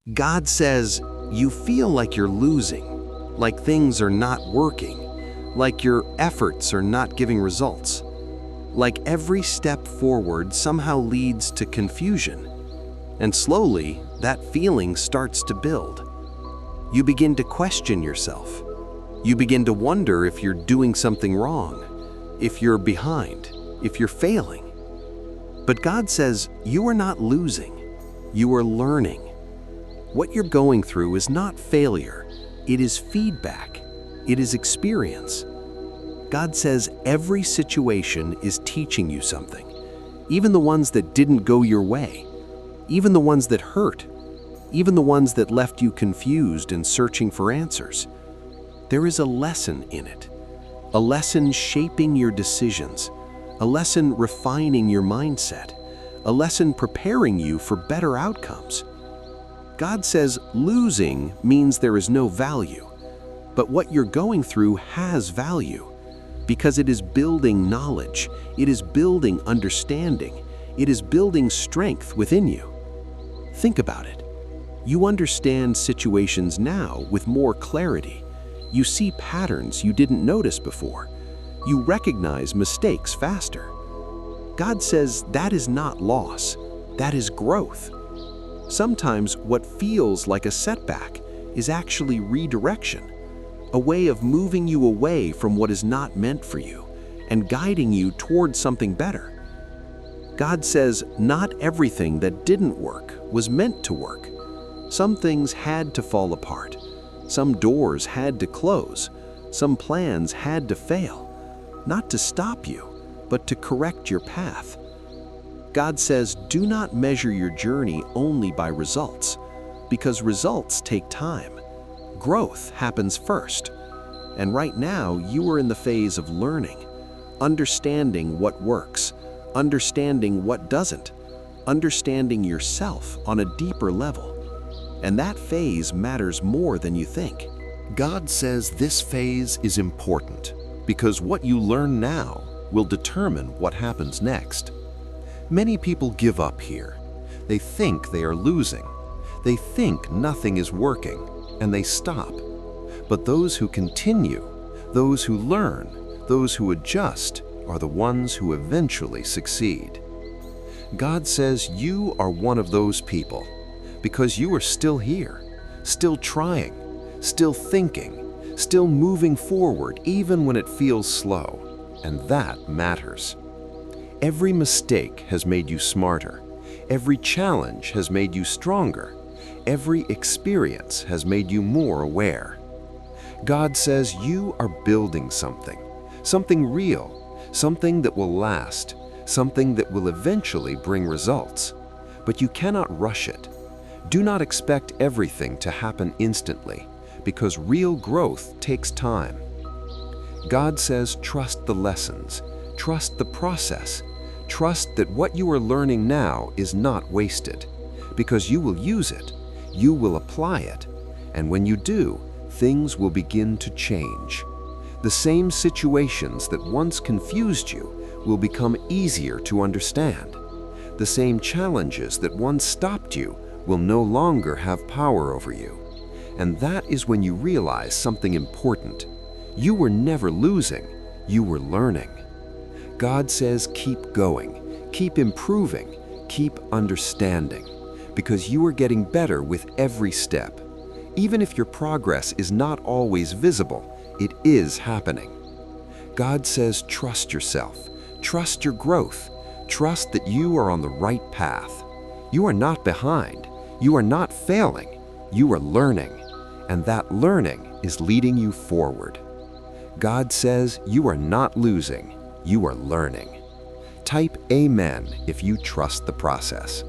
God says you feel like you're losing, like things are not working, like your efforts are not giving results, like every step forward somehow leads to confusion. And slowly, that feeling starts to build. You begin to question yourself. You begin to wonder if you're doing something wrong, if you're behind, if you're failing. But God says you are not losing, you are learning. What you're going through is not failure, it is feedback, it is experience. God says every situation is teaching you something, even the ones that didn't go your way, even the ones that hurt, even the ones that left you confused and searching for answers. There is a lesson in it, a lesson shaping your decisions, a lesson refining your mindset, a lesson preparing you for better outcomes. God says losing means there is no value, but what you're going through has value because it is building knowledge, it is building understanding, it is building strength within you. Think about it. You understand situations now with more clarity. You see patterns you didn't notice before. You recognize mistakes faster. God says that is not loss, that is growth. Sometimes what feels like a setback is actually redirection, a way of moving you away from what is not meant for you and guiding you towards something better. God says not everything that didn't work was meant to work. Some things had to fall apart. Some doors had to close. Some plans had to fail, not to stop you, but to correct your path. God says, do not measure your journey only by results, because results take time. Growth happens first. And right now, you are in the phase of learning, understanding what works, understanding what doesn't, understanding yourself on a deeper level. And that phase matters more than you think. God says this phase is important because what you learn now will determine what happens next. Many people give up here. They think they are losing. They think nothing is working, and they stop. But those who continue, those who learn, those who adjust, are the ones who eventually succeed. God says you are one of those people because you are still here, still trying, still thinking, still moving forward even when it feels slow, and that matters. Every mistake has made you smarter. Every challenge has made you stronger. Every experience has made you more aware. God says you are building something real, something that will last, something that will eventually bring results. But you cannot rush it. Do not expect everything to happen instantly, because real growth takes time. God says trust the lessons, trust the process, trust that what you are learning now is not wasted, because you will use it, you will apply it, and when you do, things will begin to change. The same situations that once confused you will become easier to understand. The same challenges that once stopped you will no longer have power over you. And that is when you realize something important. You were never losing, you were learning. God says keep going, keep improving, keep understanding, because you are getting better with every step. Even if your progress is not always visible, it is happening. God says trust yourself, trust your growth, trust that you are on the right path. You are not behind, you are not failing, you are learning, and that learning is leading you forward. God says you are not losing, you are learning. Type Amen if you trust the process.